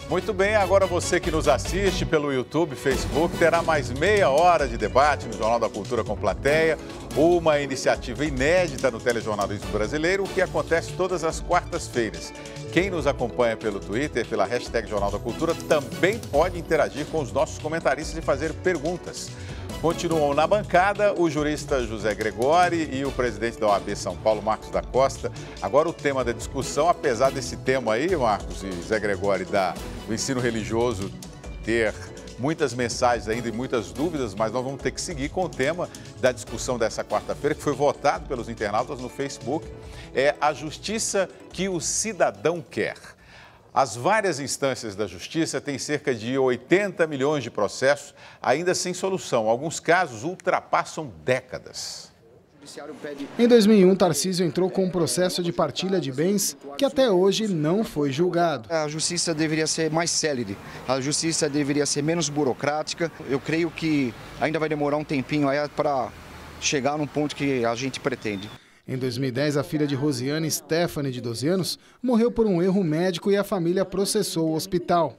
Muito bem, agora você que nos assiste pelo YouTube, Facebook, terá mais meia hora de debate no Jornal da Cultura com Plateia, uma iniciativa inédita no telejornalismo brasileiro, que acontece todas as quartas-feiras. Quem nos acompanha pelo Twitter, pela hashtag Jornal da Cultura, também pode interagir com os nossos comentaristas e fazer perguntas. Continuam na bancada o jurista José Gregori e o presidente da OAB São Paulo, Marcos da Costa. Agora o tema da discussão, apesar desse tema aí, Marcos e José Gregori, do ensino religioso ter muitas mensagens ainda e muitas dúvidas, mas nós vamos ter que seguir com o tema da discussão dessa quarta-feira, que foi votado pelos internautas no Facebook, é a justiça que o cidadão quer. As várias instâncias da justiça têm cerca de 80 milhões de processos ainda sem solução. Alguns casos ultrapassam décadas. Em 2001, Tarcísio entrou com um processo de partilha de bens que até hoje não foi julgado. A justiça deveria ser mais célere, a justiça deveria ser menos burocrática. Eu creio que ainda vai demorar um tempinho aí para chegar num ponto que a gente pretende. Em 2010, a filha de Rosiane, Stephanie, de 12 anos, morreu por um erro médico e a família processou o hospital.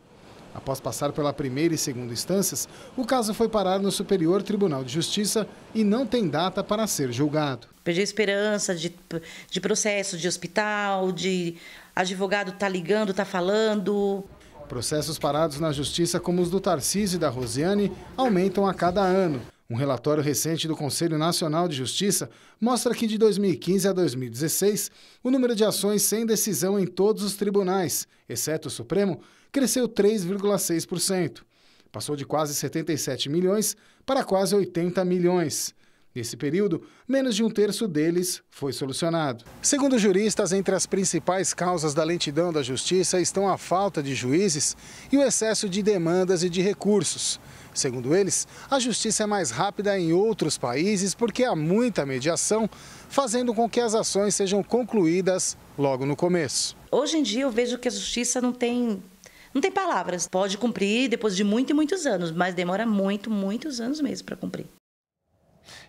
Após passar pela primeira e segunda instâncias, o caso foi parar no Superior Tribunal de Justiça e não tem data para ser julgado. Perdi a esperança de processo de hospital, de advogado tá ligando, tá falando. Processos parados na Justiça, como os do Tarcísio e da Rosiane, aumentam a cada ano. Um relatório recente do Conselho Nacional de Justiça mostra que de 2015 a 2016, o número de ações sem decisão em todos os tribunais, exceto o Supremo, cresceu 3,6%. Passou de quase 77 milhões para quase 80 milhões. Nesse período, menos de um terço deles foi solucionado. Segundo juristas, entre as principais causas da lentidão da justiça estão a falta de juízes e o excesso de demandas e de recursos. Segundo eles, a justiça é mais rápida em outros países porque há muita mediação, fazendo com que as ações sejam concluídas logo no começo. Hoje em dia eu vejo que a justiça não tem palavras. Pode cumprir depois de muitos anos, mas demora muitos anos mesmo para cumprir.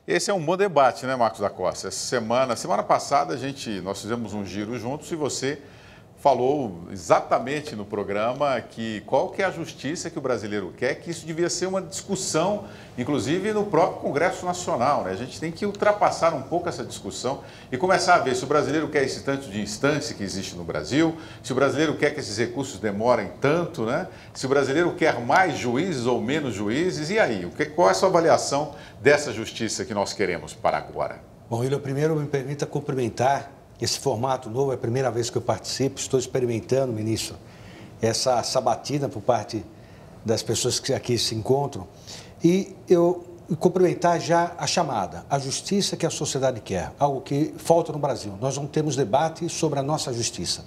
Esse é um bom debate, né, Marcos da Costa? Semana passada nós fizemos um giro juntos e você falou exatamente no programa que qual que é a justiça que o brasileiro quer, que isso devia ser uma discussão, inclusive no próprio Congresso Nacional, né? A gente tem que ultrapassar um pouco essa discussão e começar a ver se o brasileiro quer esse tanto de instância que existe no Brasil, se o brasileiro quer que esses recursos demorem tanto, né? Se o brasileiro quer mais juízes ou menos juízes, e aí? Qual é a sua avaliação dessa justiça que nós queremos para agora? Bom, William, primeiro me permita cumprimentar esse formato novo, é a primeira vez que eu participo, estou experimentando, ministro, essa sabatina por parte das pessoas que aqui se encontram. E eu cumprimentar já a chamada, a justiça que a sociedade quer, algo que falta no Brasil. Nós não temos debate sobre a nossa justiça.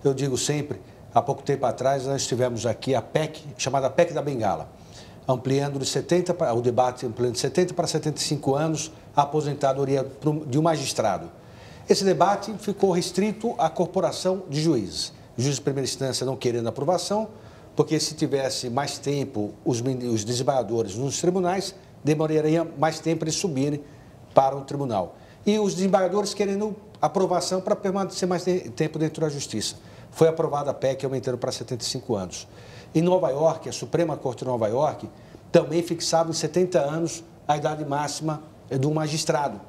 Eu digo sempre, há pouco tempo atrás, nós tivemos aqui a PEC, chamada PEC da Bengala, ampliando o debate ampliando de 70 para 75 anos a aposentadoria de um magistrado. Esse debate ficou restrito à corporação de juízes. Juízes de primeira instância não querendo aprovação, porque se tivesse mais tempo os desembargadores nos tribunais, demoraria mais tempo eles subirem para o tribunal. E os desembargadores querendo aprovação para permanecer mais tempo dentro da justiça. Foi aprovada a PEC aumentando para 75 anos. Em Nova York, a Suprema Corte de Nova York também fixava em 70 anos a idade máxima do magistrado.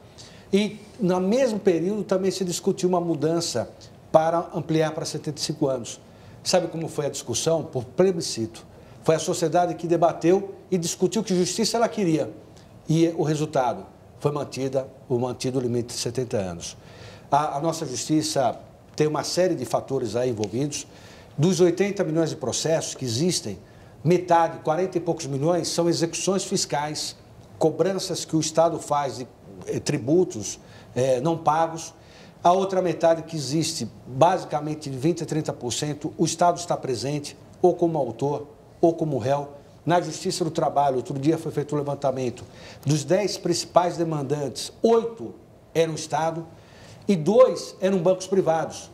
E, no mesmo período, também se discutiu uma mudança para ampliar para 75 anos. Sabe como foi a discussão? Por plebiscito. Foi a sociedade que debateu e discutiu que justiça ela queria. E o resultado foi mantido o limite de 70 anos. A nossa justiça tem uma série de fatores aí envolvidos. Dos 80 milhões de processos que existem, metade, 40 e poucos milhões, são execuções fiscais, cobranças que o Estado faz de tributos não pagos. A outra metade que existe, basicamente de 20% a 30%, o Estado está presente, ou como autor, ou como réu. Na Justiça do Trabalho, outro dia foi feito um levantamento, dos 10 principais demandantes, 8 eram o Estado e 2 eram bancos privados.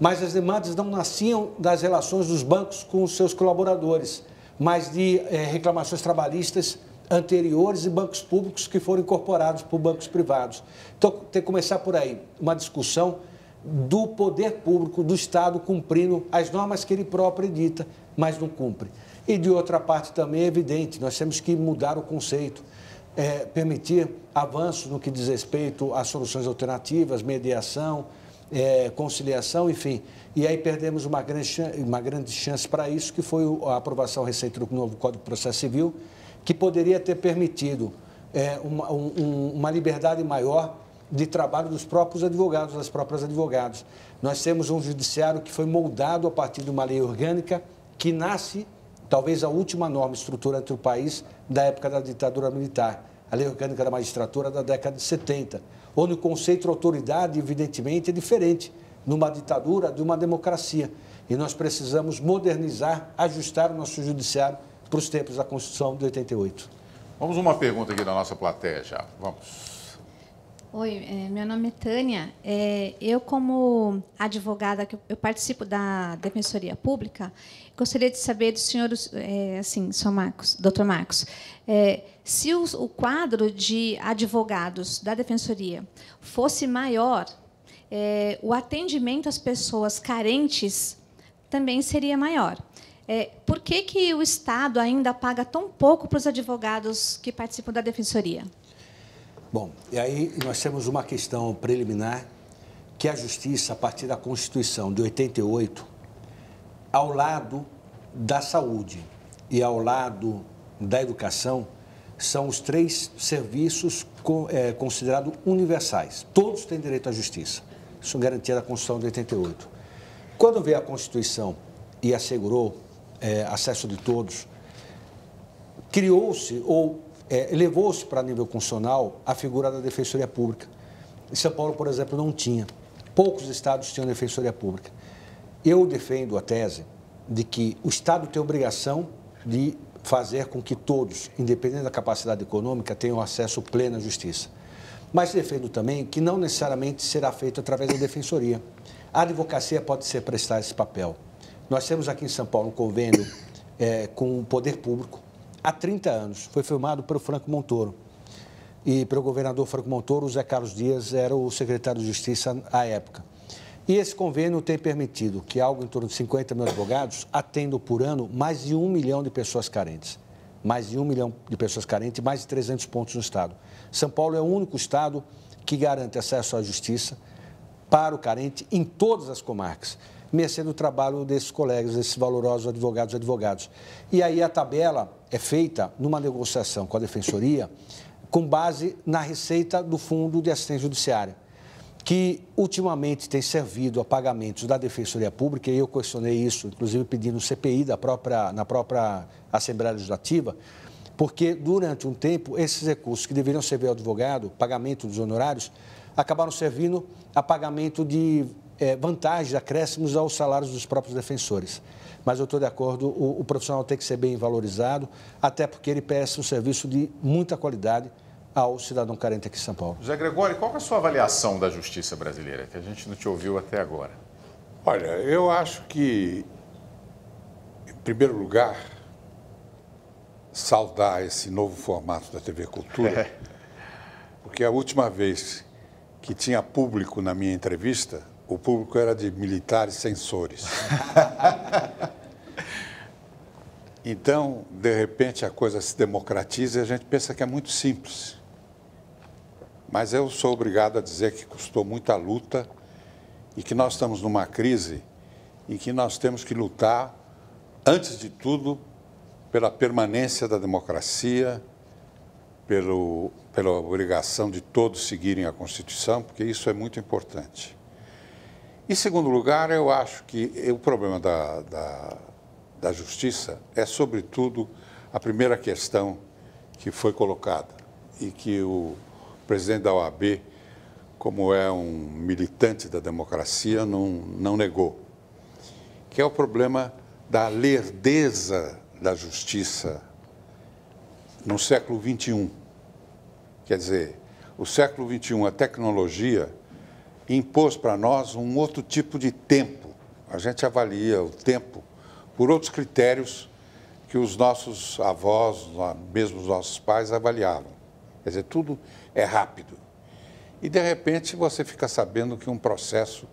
Mas as demandas não nasciam das relações dos bancos com os seus colaboradores, mas de reclamações trabalhistas anteriores e bancos públicos que foram incorporados por bancos privados. Então, tem que começar por aí, uma discussão do poder público, do Estado, cumprindo as normas que ele próprio edita, mas não cumpre. E, de outra parte, também é evidente, nós temos que mudar o conceito, permitir avanços no que diz respeito a soluções alternativas, mediação, conciliação, enfim. E aí perdemos uma grande chance para isso, que foi a aprovação recente do novo Código de Processo Civil, que poderia ter permitido uma liberdade maior de trabalho dos próprios advogados, das próprias advogadas. Nós temos um judiciário que foi moldado a partir de uma lei orgânica que nasce, talvez, a última norma estruturante do país da época da ditadura militar, a Lei Orgânica da Magistratura da década de 70, onde o conceito de autoridade, evidentemente, é diferente numa ditadura de uma democracia. E nós precisamos modernizar, ajustar o nosso judiciário para os tempos da Constituição de 88. Vamos uma pergunta aqui da nossa plateia já. Vamos. Oi, meu nome é Tânia. Eu, como advogada, eu participo da Defensoria Pública, gostaria de saber do senhor, senhor Marcos, doutor Marcos, se o quadro de advogados da Defensoria fosse maior, o atendimento às pessoas carentes também seria maior. Por que o Estado ainda paga tão pouco para os advogados que participam da Defensoria? Bom, e aí nós temos uma questão preliminar, que a Justiça, a partir da Constituição de 88, ao lado da saúde e ao lado da educação, são os 3 serviços considerados universais. Todos têm direito à justiça. Isso é garantia da Constituição de 88. Quando veio a Constituição e assegurou acesso de todos, criou-se ou elevou-se para nível constitucional a figura da Defensoria Pública. Em São Paulo, por exemplo, não tinha. Poucos estados tinham Defensoria Pública. Eu defendo a tese de que o Estado tem a obrigação de fazer com que todos, independente da capacidade econômica, tenham acesso pleno à justiça. Mas defendo também que não necessariamente será feito através da Defensoria. A advocacia pode ser prestar esse papel. Nós temos aqui em São Paulo um convênio com o poder público. Há 30 anos, foi firmado pelo Franco Montoro. E pelo governador Franco Montoro, o Zé Carlos Dias era o secretário de Justiça à época. E esse convênio tem permitido que algo em torno de 50 mil advogados atendam por ano mais de 1 milhão de pessoas carentes. Mais de 1 milhão de pessoas carentes, mais de 300 pontos no Estado. São Paulo é o único Estado que garante acesso à justiça para o carente em todas as comarcas, merecendo o trabalho desses colegas, desses valorosos advogados e advogados. E aí a tabela é feita numa negociação com a Defensoria com base na receita do Fundo de Assistência Judiciária, que ultimamente tem servido a pagamentos da Defensoria Pública, e eu questionei isso, inclusive pedindo CPI na própria Assembleia Legislativa, porque durante um tempo esses recursos que deveriam servir ao advogado, pagamento dos honorários, acabaram servindo a pagamento de vantagens, acréscimos aos salários dos próprios defensores. Mas eu estou de acordo, o profissional tem que ser bem valorizado, até porque ele presta um serviço de muita qualidade ao cidadão carente aqui em São Paulo. José Gregório, qual é a sua avaliação da justiça brasileira, que a gente não te ouviu até agora? Olha, eu acho que, em primeiro lugar, saudar esse novo formato da TV Cultura, porque a última vez que tinha público na minha entrevista, o público era de militares censores. Então, de repente, a coisa se democratiza e a gente pensa que é muito simples. Mas eu sou obrigado a dizer que custou muita luta e que nós estamos numa crise e que nós temos que lutar, antes de tudo, pela permanência da democracia, pela obrigação de todos seguirem a Constituição, porque isso é muito importante. Em segundo lugar, eu acho que o problema da justiça é, sobretudo, a primeira questão que foi colocada e que o presidente da OAB, como é um militante da democracia, não negou, que é o problema da lerdeza da justiça no século XXI. Quer dizer, o século XXI, a tecnologia impôs para nós um outro tipo de tempo. A gente avalia o tempo por outros critérios que os nossos avós, mesmo os nossos pais, avaliavam. Quer dizer, tudo é rápido. E, de repente, você fica sabendo que um processo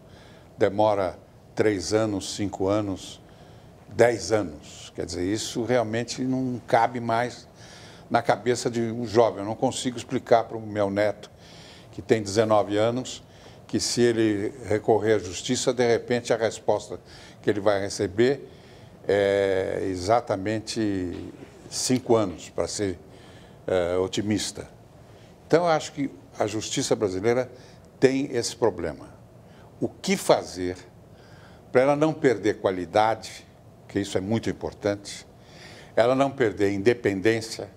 demora 3 anos, 5 anos, 10 anos. Quer dizer, isso realmente não cabe mais na cabeça de um jovem. Eu não consigo explicar para o meu neto, que tem 19 anos, que se ele recorrer à justiça, de repente a resposta que ele vai receber é exatamente 5 anos, para ser otimista. Então, eu acho que a justiça brasileira tem esse problema. O que fazer para ela não perder qualidade, que isso é muito importante, ela não perder independência,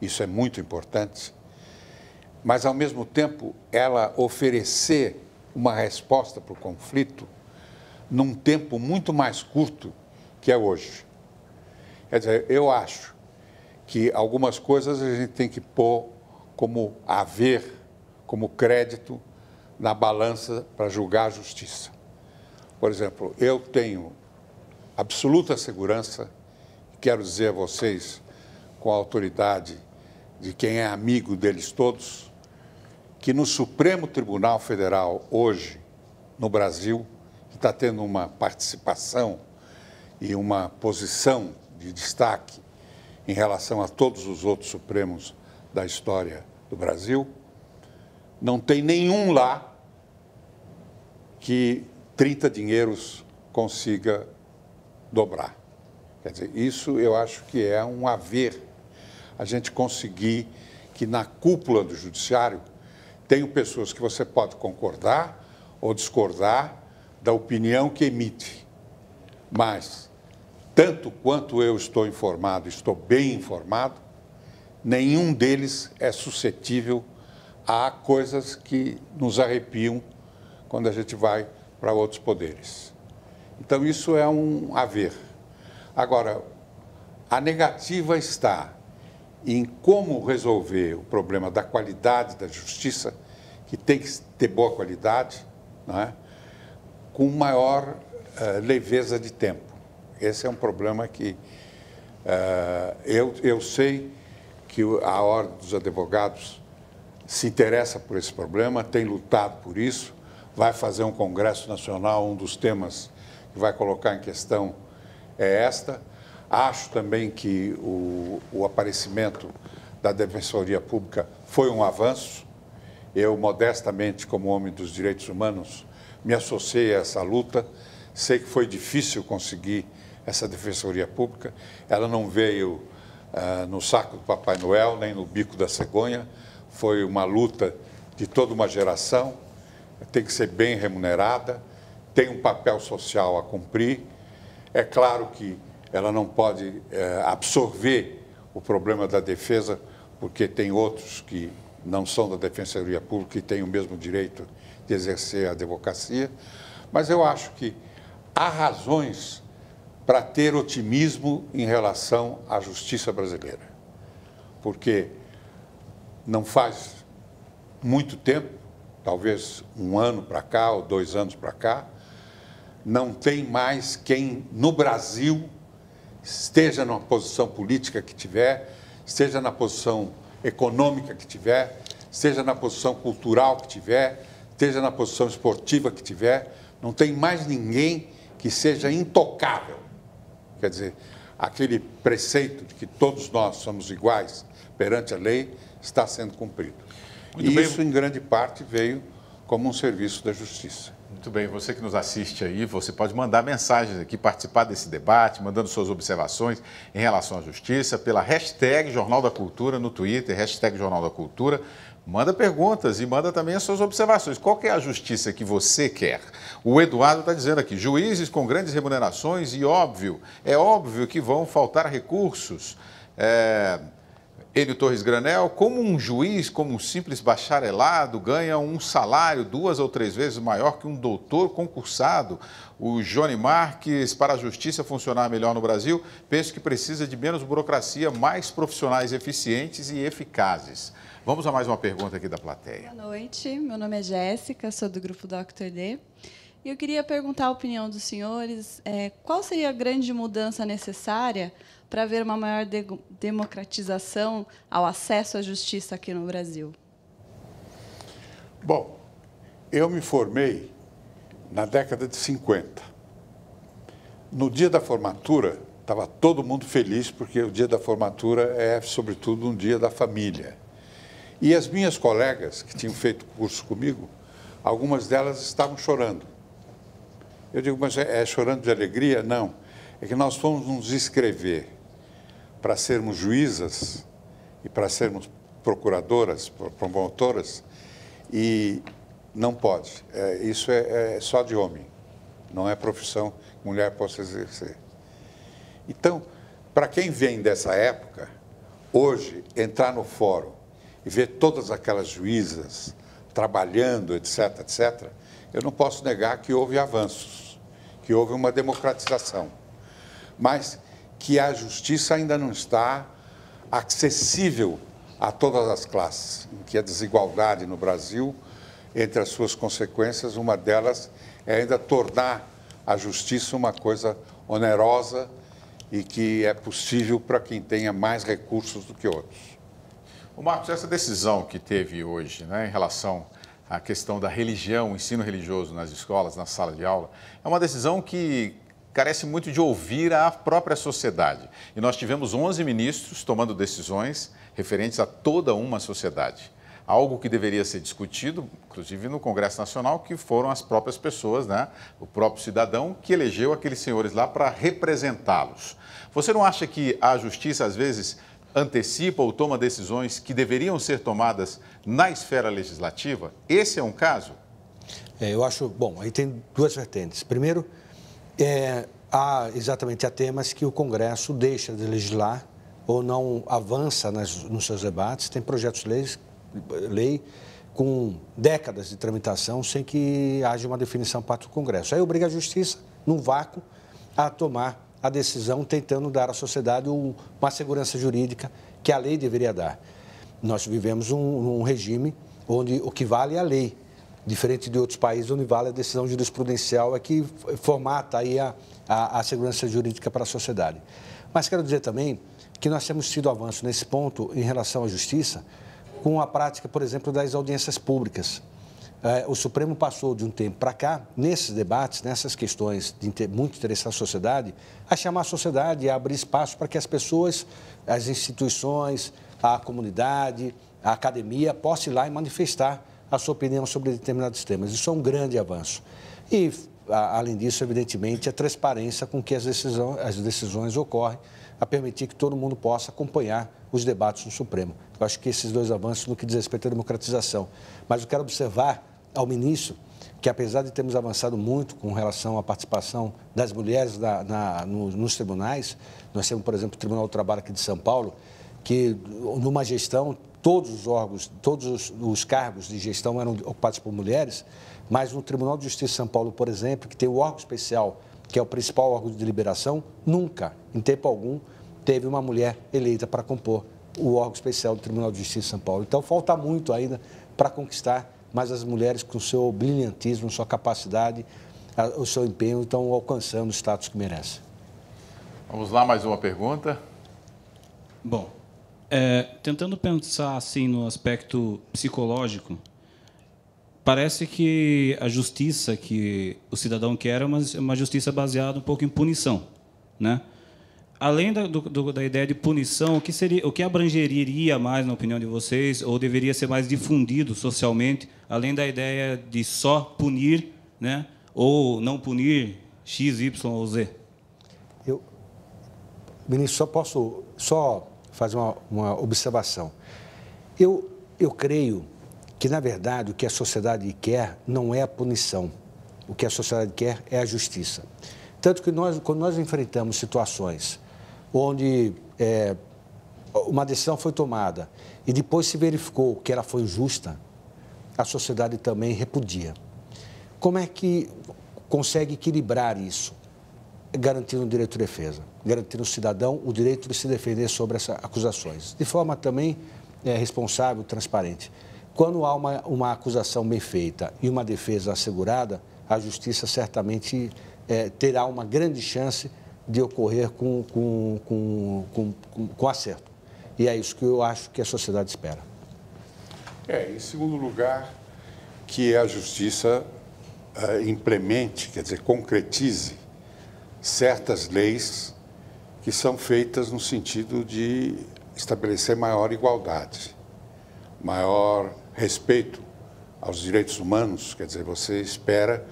isso é muito importante, mas, ao mesmo tempo, ela oferecer uma resposta para o conflito num tempo muito mais curto que é hoje. Quer dizer, eu acho que algumas coisas a gente tem que pôr como haver, como crédito na balança para julgar a justiça. Por exemplo, eu tenho absoluta segurança, quero dizer a vocês com a autoridade de quem é amigo deles todos, que no Supremo Tribunal Federal hoje, no Brasil, que está tendo uma participação e uma posição de destaque em relação a todos os outros Supremos da história do Brasil, não tem nenhum lá que 30 dinheiros consiga dobrar. Quer dizer, isso eu acho que é um haver, a gente conseguir que na cúpula do judiciário tenham pessoas que você pode concordar ou discordar da opinião que emite, mas, tanto quanto eu estou informado, estou bem informado, nenhum deles é suscetível a coisas que nos arrepiam quando a gente vai para outros poderes. Então, isso é um haver. Agora, a negativa está em como resolver o problema da qualidade da justiça, que tem que ter boa qualidade, não é? Com maior leveza de tempo. Esse é um problema que eu sei que a Ordem dos Advogados se interessa por esse problema, tem lutado por isso, vai fazer um congresso nacional, um dos temas que vai colocar em questão é esta. Acho também que o aparecimento da Defensoria Pública foi um avanço. Eu, modestamente, como homem dos direitos humanos, me associei a essa luta. Sei que foi difícil conseguir essa Defensoria Pública. Ela não veio no saco do Papai Noel, nem no bico da cegonha. Foi uma luta de toda uma geração. Tem que ser bem remunerada, tem um papel social a cumprir. É claro que ela não pode absorver o problema da defesa, porque tem outros que não são da Defensoria Pública e têm o mesmo direito de exercer a advocacia, mas eu acho que há razões para ter otimismo em relação à justiça brasileira, porque não faz muito tempo, talvez 1 ano para cá ou 2 anos para cá, não tem mais quem no Brasil esteja numa posição política que tiver, esteja na posição econômica que tiver, esteja na posição cultural que tiver, esteja na posição esportiva que tiver, não tem mais ninguém que seja intocável. Quer dizer, aquele preceito de que todos nós somos iguais perante a lei está sendo cumprido. E isso, em grande parte, veio como um serviço da justiça. Muito bem, você que nos assiste aí, você pode mandar mensagens aqui, participar desse debate, mandando suas observações em relação à justiça, pela hashtag Jornal da Cultura no Twitter, hashtag Jornal da Cultura. Manda perguntas e manda também as suas observações. Qual que é a justiça que você quer? O Eduardo está dizendo aqui, juízes com grandes remunerações e é óbvio que vão faltar recursos. Enio Torres Granel, como um juiz, como um simples bacharelado, ganha um salário 2 ou 3 vezes maior que um doutor concursado? O Johnny Marques, para a justiça funcionar melhor no Brasil, penso que precisa de menos burocracia, mais profissionais eficientes e eficazes. Vamos a mais uma pergunta aqui da plateia. Boa noite, meu nome é Jéssica, sou do grupo Dr. D. E eu queria perguntar a opinião dos senhores, qual seria a grande mudança necessária para haver uma maior democratização ao acesso à justiça aqui no Brasil? Bom, eu me formei na década de 50. No dia da formatura, estava todo mundo feliz, porque o dia da formatura é, sobretudo, um dia da família. E as minhas colegas, que tinham feito curso comigo, algumas delas estavam chorando. Eu digo, mas é chorando de alegria? Não. É que nós fomos nos inscrever para sermos juízas e para sermos procuradoras, promotoras, e não pode. Isso é só de homem. Não é profissão que mulher possa exercer. Então, para quem vem dessa época, hoje, entrar no fórum e ver todas aquelas juízas trabalhando, etc., etc., eu não posso negar que houve avanços, que houve uma democratização, mas que a justiça ainda não está acessível a todas as classes, que a desigualdade no Brasil, entre as suas consequências, uma delas é ainda tornar a justiça uma coisa onerosa e que é possível para quem tenha mais recursos do que outros. O Marcos, essa decisão que teve hoje, né, em relação à questão da religião, o ensino religioso nas escolas, na sala de aula, é uma decisão que carece muito de ouvir a própria sociedade. E nós tivemos 11 ministros tomando decisões referentes a toda uma sociedade. Algo que deveria ser discutido, inclusive no Congresso Nacional, que foram as próprias pessoas, né? O próprio cidadão que elegeu aqueles senhores lá para representá-los. Você não acha que a justiça, às vezes, antecipa ou toma decisões que deveriam ser tomadas na esfera legislativa? Esse é um caso? Eu acho, bom, aí tem duas vertentes. Primeiro, há exatamente temas que o Congresso deixa de legislar ou não avança nos seus debates. Tem projetos de lei com décadas de tramitação sem que haja uma definição para o Congresso. Aí obriga a Justiça, num vácuo, a tomar a decisão tentando dar à sociedade uma segurança jurídica que a lei deveria dar. Nós vivemos um regime onde o que vale é a lei, diferente de outros países onde vale a decisão jurisprudencial, é que formata aí a segurança jurídica para a sociedade. Mas quero dizer também que nós temos tido avanço nesse ponto em relação à justiça com a prática, por exemplo, das audiências públicas. O Supremo passou de um tempo para cá, nesses debates, nessas questões de muito interesse da sociedade, a chamar a sociedade, a abrir espaço para que as pessoas, as instituições, a comunidade, a academia possam ir lá e manifestar a sua opinião sobre determinados temas. Isso é um grande avanço. E, além disso, evidentemente, a transparência com que as decisões ocorrem, a permitir que todo mundo possa acompanhar os debates no Supremo. Eu acho que esses dois avanços no que diz respeito à democratização. Mas eu quero observar ao ministro que, apesar de termos avançado muito com relação à participação das mulheres nos tribunais, nós temos, por exemplo, o Tribunal do Trabalho aqui de São Paulo, que numa gestão, todos os órgãos, todos os cargos de gestão eram ocupados por mulheres, mas no Tribunal de Justiça de São Paulo, por exemplo, que tem o órgão especial, que é o principal órgão de deliberação, nunca, em tempo algum, teve uma mulher eleita para compor o órgão especial do Tribunal de Justiça de São Paulo. Então, falta muito ainda para conquistar, mas as mulheres, com o seu brilhantismo, sua capacidade, o seu empenho, estão alcançando o status que merecem. Vamos lá, mais uma pergunta. Bom, tentando pensar assim no aspecto psicológico, parece que a justiça que o cidadão quer é uma justiça baseada um pouco em punição, né? Além da ideia de punição, o que abrangeria mais, na opinião de vocês, ou deveria ser mais difundido socialmente, além da ideia de só punir, né, ou não punir X, Y ou Z? Ministro, só posso fazer uma observação. Eu creio que, na verdade, o que a sociedade quer não é a punição. O que a sociedade quer é a justiça. Tanto que quando nós enfrentamos situações onde uma decisão foi tomada e depois se verificou que ela foi justa, a sociedade também repudia. Como é que consegue equilibrar isso? Garantindo o direito de defesa, garantindo ao cidadão o direito de se defender sobre essas acusações, de forma também responsável, transparente. Quando há uma acusação bem feita e uma defesa assegurada, a justiça certamente terá uma grande chance de ocorrer com acerto. E é isso que eu acho que a sociedade espera. Em segundo lugar, que a justiça implemente, quer dizer, concretize certas leis que são feitas no sentido de estabelecer maior igualdade, maior respeito aos direitos humanos. Quer dizer, você espera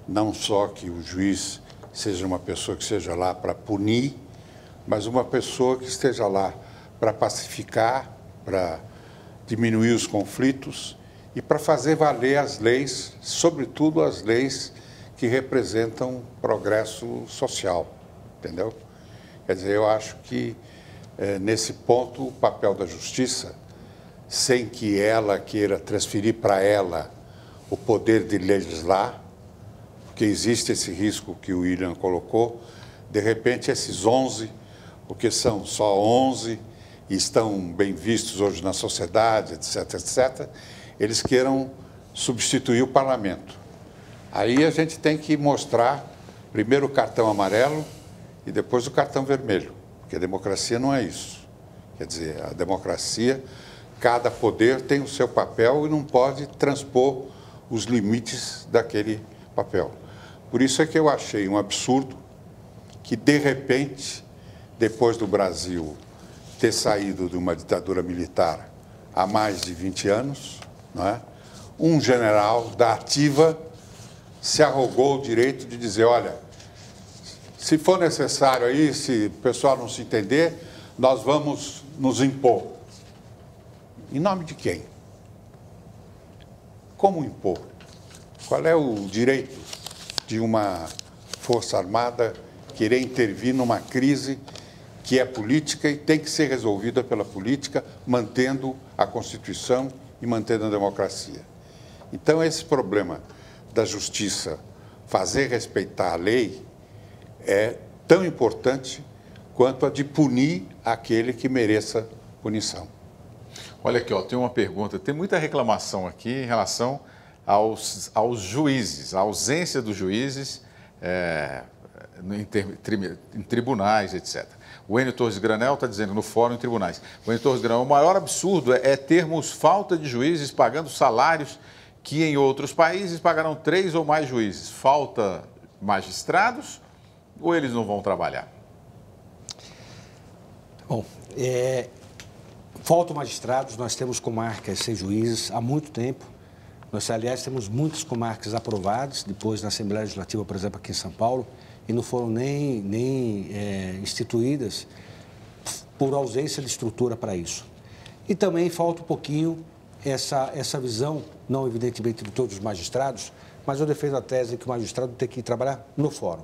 não só que o juiz seja uma pessoa que esteja lá para punir, mas uma pessoa que esteja lá para pacificar, para diminuir os conflitos e para fazer valer as leis, sobretudo as leis que representam progresso social, entendeu? Quer dizer, eu acho que, nesse ponto, o papel da justiça, sem que ela queira transferir para ela o poder de legislar, porque existe esse risco que o William colocou, de repente esses 11, porque são só 11 e estão bem vistos hoje na sociedade, etc., etc., eles queiram substituir o parlamento. Aí a gente tem que mostrar primeiro o cartão amarelo e depois o cartão vermelho, porque a democracia não é isso. Quer dizer, a democracia, cada poder tem o seu papel e não pode transpor os limites daquele papel. Por isso é que eu achei um absurdo que, de repente, depois do Brasil ter saído de uma ditadura militar há mais de 20 anos, não é? Um general da ativa se arrogou o direito de dizer, olha, se for necessário aí, se o pessoal não se entender, nós vamos nos impor. Em nome de quem? Como impor? Qual é o direito de uma força armada querer intervir numa crise que é política e tem que ser resolvida pela política, mantendo a Constituição e mantendo a democracia? Então, esse problema da justiça fazer respeitar a lei é tão importante quanto a de punir aquele que mereça punição. Olha aqui, ó, tem uma pergunta, tem muita reclamação aqui em relação aos juízes, a ausência dos juízes em tribunais, etc. O Enio Torres Granel está dizendo no fórum em tribunais. O Enio Torres Granel, o maior absurdo é termos falta de juízes pagando salários que em outros países pagarão 3 ou mais juízes. Falta magistrados ou eles não vão trabalhar? Bom, faltam magistrados, nós temos comarcas sem juízes há muito tempo. Nós, aliás, temos muitas comarcas aprovadas, depois na Assembleia Legislativa, por exemplo, aqui em São Paulo, e não foram nem instituídas por ausência de estrutura para isso. E também falta um pouquinho essa visão, não evidentemente de todos os magistrados, mas eu defendo a tese que o magistrado tem que ir trabalhar no fórum.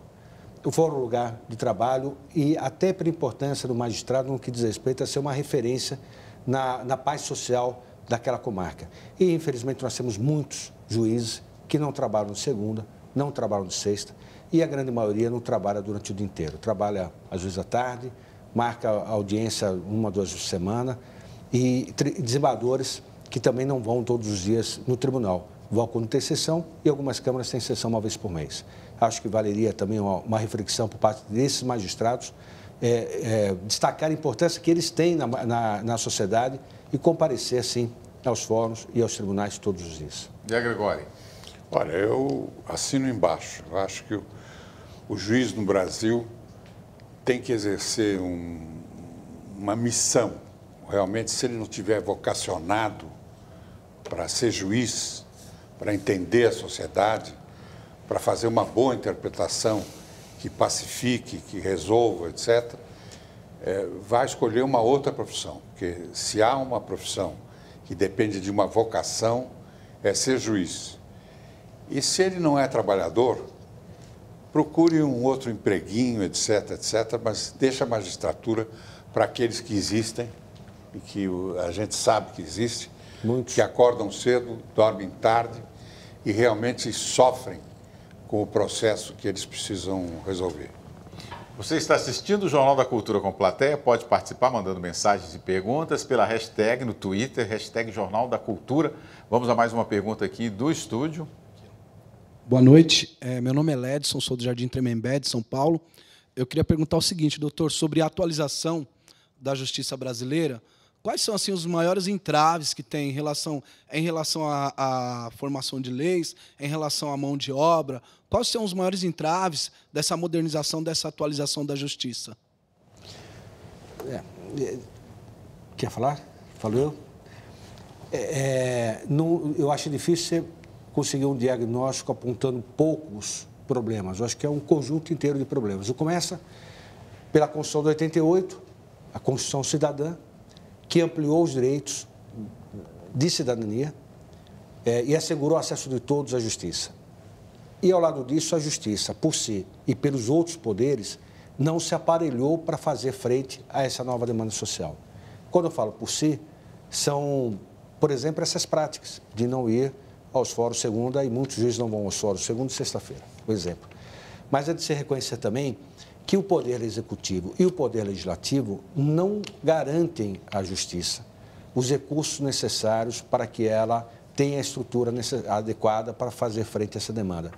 O fórum é um lugar de trabalho e até pela importância do magistrado no que diz respeito a ser uma referência na paz social daquela comarca. E, infelizmente, nós temos muitos juízes que não trabalham de segunda, não trabalham de sexta, e a grande maioria não trabalha durante o dia inteiro. Trabalha, às vezes, à tarde, marca a audiência 1 ou 2 vezes por semana, e desembargadores que também não vão todos os dias no tribunal. Vão quando tem sessão e algumas câmaras têm sessão uma vez por mês. Acho que valeria também uma reflexão por parte desses magistrados, destacar a importância que eles têm na sociedade e comparecer, sim, aos fóruns e aos tribunais todos os dias. E a Gregório? Olha, eu assino embaixo. Eu acho que o juiz no Brasil tem que exercer uma missão. Realmente, se ele não estiver vocacionado para ser juiz, para entender a sociedade, para fazer uma boa interpretação que pacifique, que resolva, etc., vai escolher uma outra profissão. Porque se há uma profissão que depende de uma vocação, é ser juiz. E se ele não é trabalhador, procure um outro empreguinho, etc., etc., mas deixe a magistratura para aqueles que existem e que a gente sabe que existe, muitos que acordam cedo, dormem tarde e realmente sofrem com o processo que eles precisam resolver. Você está assistindo o Jornal da Cultura com Plateia, pode participar mandando mensagens e perguntas pela hashtag no Twitter, hashtag Jornal da Cultura. Vamos a mais uma pergunta aqui do estúdio. Boa noite, meu nome é Ledson, sou do Jardim Tremembé, de São Paulo. Eu queria perguntar o seguinte, doutor, sobre a atualização da justiça brasileira, quais são assim, os maiores entraves que tem em relação à formação de leis, em relação à mão de obra? Quais são os maiores entraves dessa modernização, dessa atualização da justiça? Quer falar? Falou? Eu acho difícil você conseguir um diagnóstico apontando poucos problemas. Eu acho que é um conjunto inteiro de problemas. Começa pela Constituição de 88, a Constituição Cidadã, que ampliou os direitos de cidadania e assegurou o acesso de todos à justiça. E, ao lado disso, a justiça, por si e pelos outros poderes, não se aparelhou para fazer frente a essa nova demanda social. Quando eu falo por si, são, por exemplo, essas práticas de não ir aos fóruns segunda, e muitos juízes não vão aos fóruns segunda e sexta-feira, por exemplo. Mas é de se reconhecer também que o Poder Executivo e o Poder Legislativo não garantem à Justiça os recursos necessários para que ela tenha a estrutura adequada para fazer frente a essa demanda.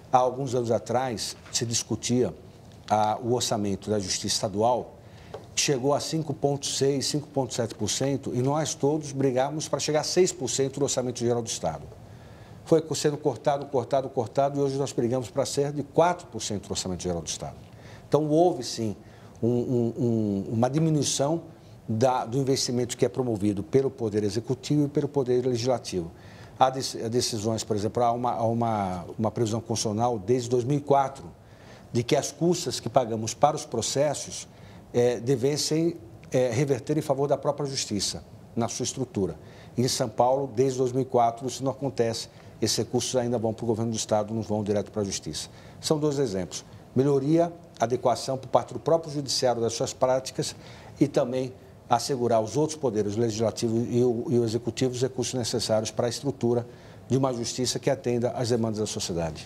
Há alguns anos atrás, se discutia o orçamento da Justiça Estadual, chegou a 5,6%, 5,7%, e nós todos brigávamos para chegar a 6% do orçamento geral do Estado. Foi sendo cortado, e hoje nós brigamos para ser de 4% do orçamento geral do Estado. Então, houve, sim, uma diminuição do investimento que é promovido pelo Poder Executivo e pelo Poder Legislativo. Há decisões, por exemplo, há uma previsão constitucional desde 2004 de que as custas que pagamos para os processos devessem reverter em favor da própria Justiça, na sua estrutura. Em São Paulo, desde 2004, isso não acontece. Esses recursos ainda vão para o governo do Estado, não vão direto para a Justiça. São dois exemplos. Melhoria, adequação por parte do próprio Judiciário das suas práticas e também assegurar aos outros poderes, o Legislativo e o Executivo, os recursos necessários para a estrutura de uma Justiça que atenda às demandas da sociedade.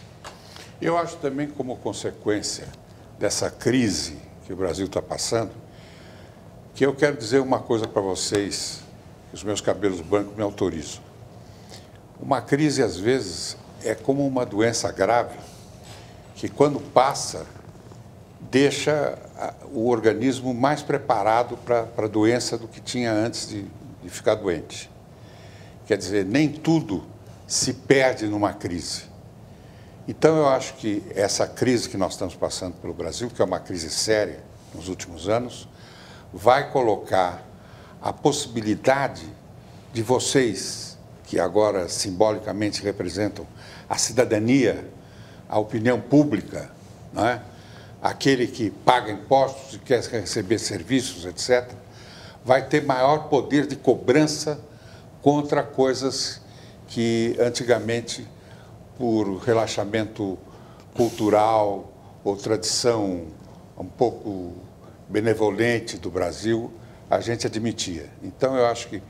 Eu acho também, como consequência dessa crise que o Brasil está passando, que eu quero dizer uma coisa para vocês, que os meus cabelos brancos me autorizam. Uma crise, às vezes, é como uma doença grave, que quando passa, deixa o organismo mais preparado para a doença do que tinha antes de ficar doente. Quer dizer, nem tudo se perde numa crise. Então, eu acho que essa crise que nós estamos passando pelo Brasil, que é uma crise séria nos últimos anos, vai colocar a possibilidade de vocês, que agora simbolicamente representam a cidadania, a opinião pública, não é? Aquele que paga impostos e quer receber serviços, etc., vai ter maior poder de cobrança contra coisas que antigamente, por relaxamento cultural ou tradição um pouco benevolente do Brasil, a gente admitia. Então, eu acho que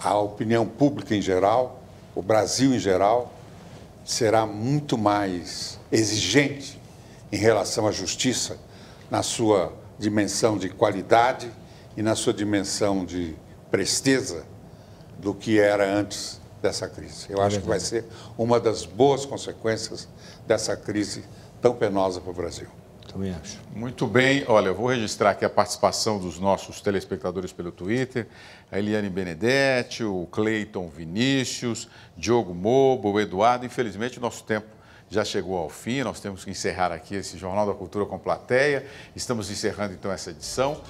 a opinião pública em geral, o Brasil em geral, será muito mais exigente em relação à justiça, na sua dimensão de qualidade e na sua dimensão de presteza do que era antes dessa crise. Eu acho que vai ser uma das boas consequências dessa crise tão penosa para o Brasil. Também acho. Muito bem. Olha, eu vou registrar aqui a participação dos nossos telespectadores pelo Twitter. A Eliane Benedetti, o Cleiton Vinícius, Diogo Mobo, o Eduardo. Infelizmente, o nosso tempo já chegou ao fim. Nós temos que encerrar aqui esse Jornal da Cultura com plateia. Estamos encerrando, então, essa edição.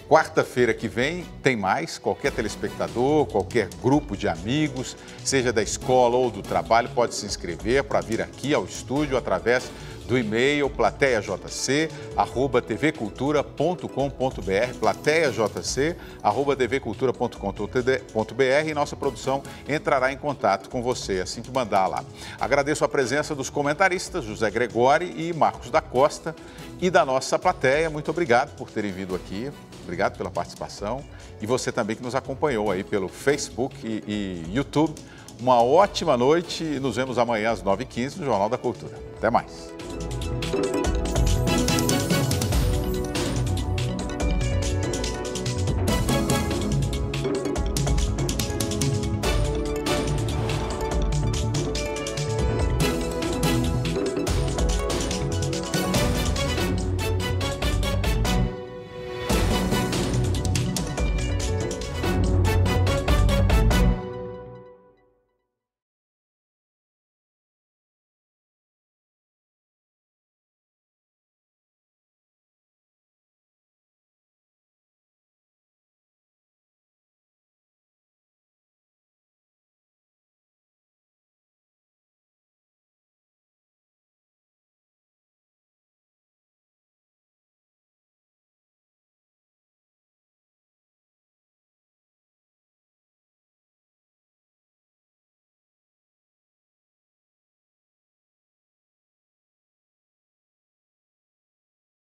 Quarta-feira que vem tem mais. Qualquer telespectador, qualquer grupo de amigos, seja da escola ou do trabalho, pode se inscrever para vir aqui ao estúdio através do e-mail plateiajc@tvcultura.com.br, plateiajc@tvcultura.com.br, e nossa produção entrará em contato com você assim que mandar lá. Agradeço a presença dos comentaristas José Gregori e Marcos da Costa e da nossa plateia. Muito obrigado por terem vindo aqui, obrigado pela participação, e você também que nos acompanhou aí pelo Facebook e YouTube. Uma ótima noite e nos vemos amanhã às 9h15 no Jornal da Cultura. Até mais.